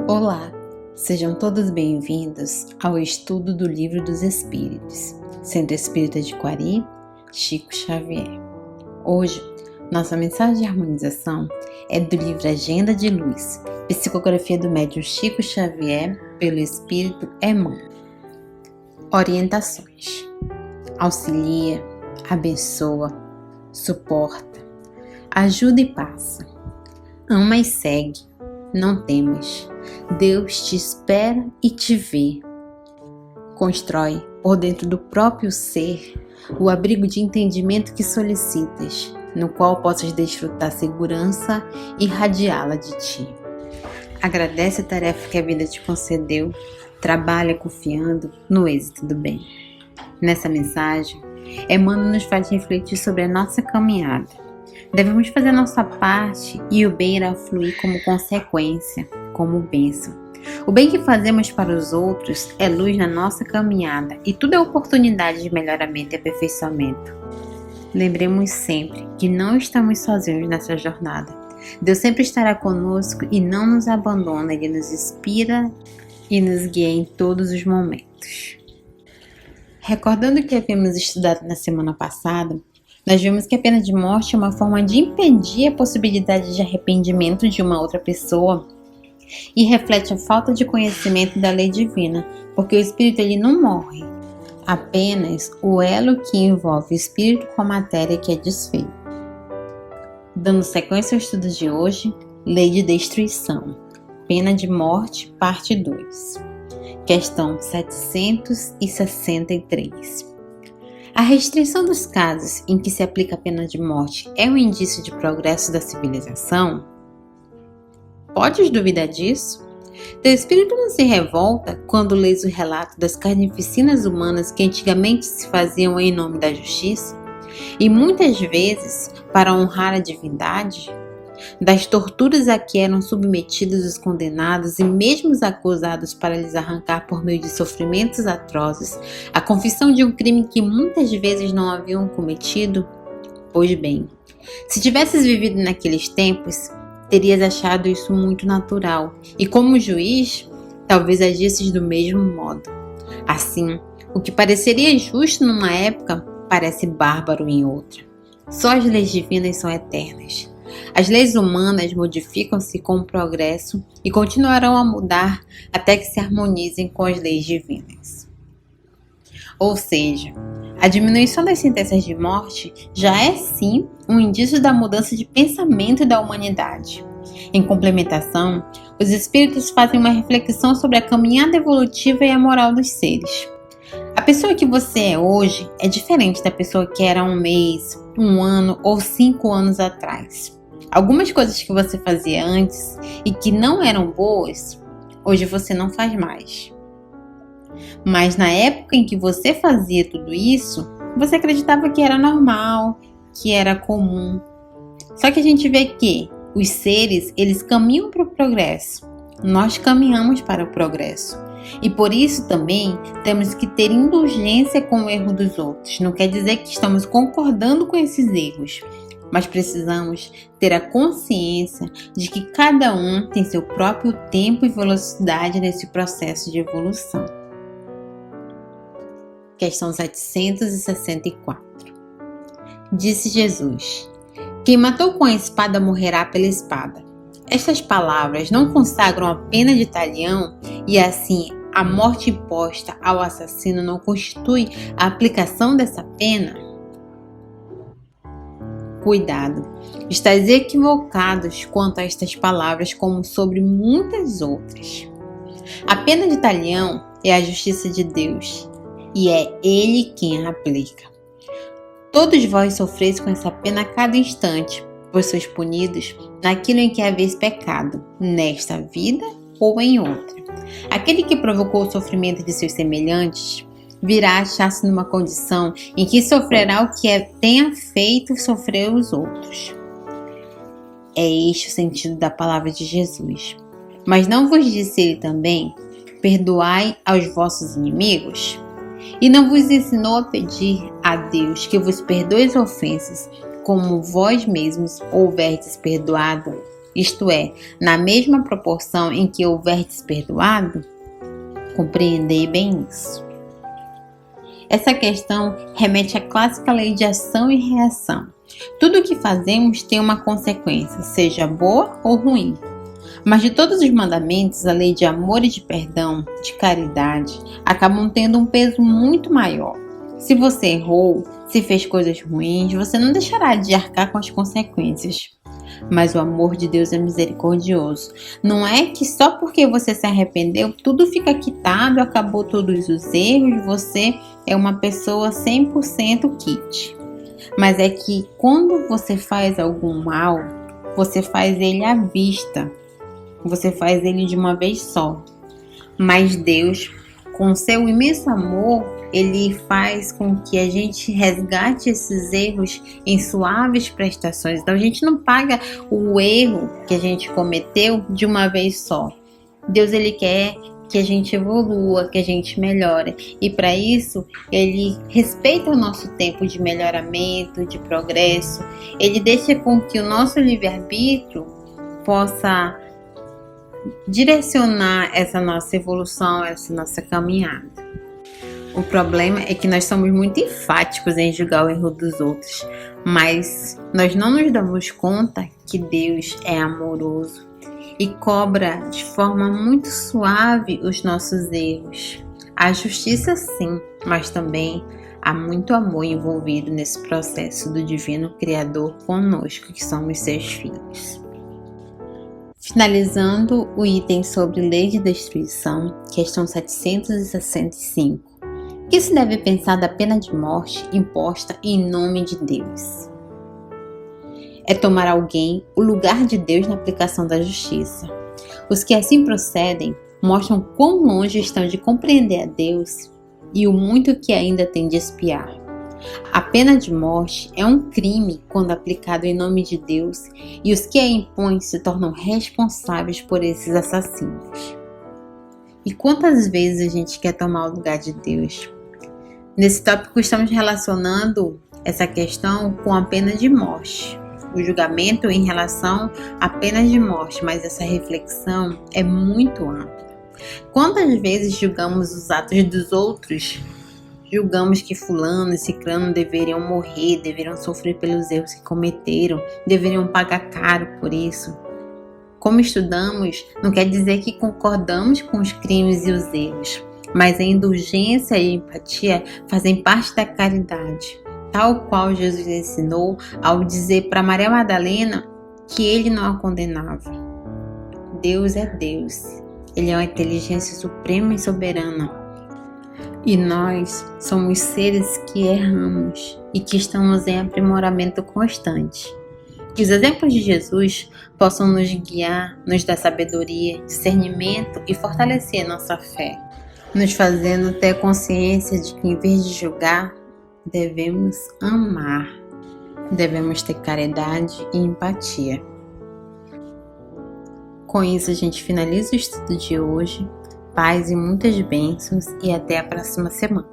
Olá, sejam todos bem-vindos ao estudo do Livro dos Espíritos, Centro Espírita de Quari, Chico Xavier. Hoje, nossa mensagem de harmonização é do livro Agenda de Luz, psicografia do médium Chico Xavier pelo Espírito Emmanuel. Orientações: auxilia, abençoa, suporta, ajuda e passa, ama e segue, não temas. Deus te espera e te vê. Constrói por dentro do próprio ser o abrigo de entendimento que solicitas, no qual possas desfrutar segurança e irradiá-la de ti. Agradece a tarefa que a vida te concedeu, trabalha confiando no êxito do bem. Nessa mensagem, Emmanuel nos faz refletir sobre a nossa caminhada. Devemos fazer a nossa parte e o bem irá fluir como consequência, como bênção. O bem que fazemos para os outros é luz na nossa caminhada e tudo é oportunidade de melhoramento e aperfeiçoamento. Lembremos sempre que não estamos sozinhos nessa jornada. Deus sempre estará conosco e não nos abandona, Ele nos inspira e nos guia em todos os momentos. Recordando o que havíamos estudado na semana passada, nós vimos que a pena de morte é uma forma de impedir a possibilidade de arrependimento de uma outra pessoa e reflete a falta de conhecimento da lei divina, porque o espírito ele não morre, apenas o elo que envolve o espírito com a matéria que é desfeito. Dando sequência ao estudo de hoje, Lei de Destruição, Pena de Morte, parte 2, questão 763. A restrição dos casos em que se aplica a pena de morte é um indício de progresso da civilização? Podes duvidar disso? Teu espírito não se revolta quando lês o relato das carnificinas humanas que antigamente se faziam em nome da justiça? E muitas vezes para honrar a divindade? Das torturas a que eram submetidos os condenados e mesmo os acusados para lhes arrancar por meio de sofrimentos atrozes a confissão de um crime que muitas vezes não haviam cometido? Pois bem, se tivesses vivido naqueles tempos, terias achado isso muito natural e como juiz, talvez agisses do mesmo modo. Assim, o que pareceria justo numa época parece bárbaro em outra. Só as leis divinas são eternas. As leis humanas modificam-se com o progresso e continuarão a mudar até que se harmonizem com as leis divinas. Ou seja, a diminuição das sentenças de morte já é sim um indício da mudança de pensamento da humanidade. Em complementação, os espíritos fazem uma reflexão sobre a caminhada evolutiva e a moral dos seres. A pessoa que você é hoje é diferente da pessoa que era há um mês, um ano ou 5 anos atrás. Algumas coisas que você fazia antes e que não eram boas, hoje você não faz mais. Mas na época em que você fazia tudo isso, você acreditava que era normal, que era comum. Só que a gente vê que os seres, eles caminham para o progresso. Nós caminhamos para o progresso. E por isso também temos que ter indulgência com o erro dos outros. Não quer dizer que estamos concordando com esses erros, mas precisamos ter a consciência de que cada um tem seu próprio tempo e velocidade nesse processo de evolução. Questão 764. Disse Jesus: quem matou com a espada morrerá pela espada. Estas palavras não consagram a pena de talião e assim a morte imposta ao assassino não constitui a aplicação dessa pena? Cuidado, estáis equivocados quanto a estas palavras como sobre muitas outras. A pena de talião é a justiça de Deus e é Ele quem a aplica. Todos vós sofreis com essa pena a cada instante, pois sois punidos naquilo em que haveis pecado, nesta vida ou em outra. Aquele que provocou o sofrimento de seus semelhantes virá achar-se numa condição em que sofrerá o que tenha feito sofrer os outros. É este o sentido da palavra de Jesus. Mas não vos disse ele também: perdoai aos vossos inimigos? E não vos ensinou a pedir a Deus que vos perdoe as ofensas, como vós mesmos houverdes perdoado isto é, na mesma proporção em que houverdes perdoado? Compreendei bem isso. Essa questão remete à clássica lei de ação e reação. Tudo o que fazemos tem uma consequência, seja boa ou ruim. Mas de todos os mandamentos, a lei de amor e de perdão, de caridade, acabam tendo um peso muito maior. Se você errou, se fez coisas ruins, você não deixará de arcar com as consequências. Mas o amor de Deus é misericordioso. Não é que só porque você se arrependeu, tudo fica quitado, acabou todos os erros, você é uma pessoa 100% kit. Mas é que quando você faz algum mal, você faz ele à vista. Você faz ele de uma vez só. Mas Deus, com seu imenso amor, Ele faz com que a gente resgate esses erros em suaves prestações. Então a gente não paga o erro que a gente cometeu de uma vez só. Deus, Ele quer que a gente evolua, que a gente melhore. E para isso, Ele respeita o nosso tempo de melhoramento, de progresso. Ele deixa com que o nosso livre-arbítrio possa direcionar essa nossa evolução, essa nossa caminhada. O problema é que nós somos muito enfáticos em julgar o erro dos outros, mas nós não nos damos conta que Deus é amoroso e cobra de forma muito suave os nossos erros. Há justiça sim, mas também há muito amor envolvido nesse processo do Divino Criador conosco, que somos seus filhos. Finalizando o item sobre lei de destruição, questão 765. O que se deve pensar da pena de morte imposta em nome de Deus? É tomar alguém o lugar de Deus na aplicação da justiça. Os que assim procedem mostram quão longe estão de compreender a Deus e o muito que ainda têm de expiar. A pena de morte é um crime quando aplicado em nome de Deus, e os que a impõem se tornam responsáveis por esses assassinos. E quantas vezes a gente quer tomar o lugar de Deus? Nesse tópico estamos relacionando essa questão com a pena de morte, o julgamento em relação à pena de morte, mas essa reflexão é muito ampla. Quantas vezes julgamos os atos dos outros? Julgamos que fulano e ciclano deveriam morrer, deveriam sofrer pelos erros que cometeram, deveriam pagar caro por isso. Como estudamos, não quer dizer que concordamos com os crimes e os erros, mas a indulgência e a empatia fazem parte da caridade, tal qual Jesus ensinou ao dizer para Maria Madalena que ele não a condenava. Deus é Deus, Ele é uma inteligência suprema e soberana. E nós somos seres que erramos e que estamos em aprimoramento constante. Que os exemplos de Jesus possam nos guiar, nos dar sabedoria, discernimento e fortalecer nossa fé, nos fazendo ter consciência de que em vez de julgar, devemos amar, devemos ter caridade e empatia. Com isso a gente finaliza o estudo de hoje. Paz e muitas bênçãos e até a próxima semana.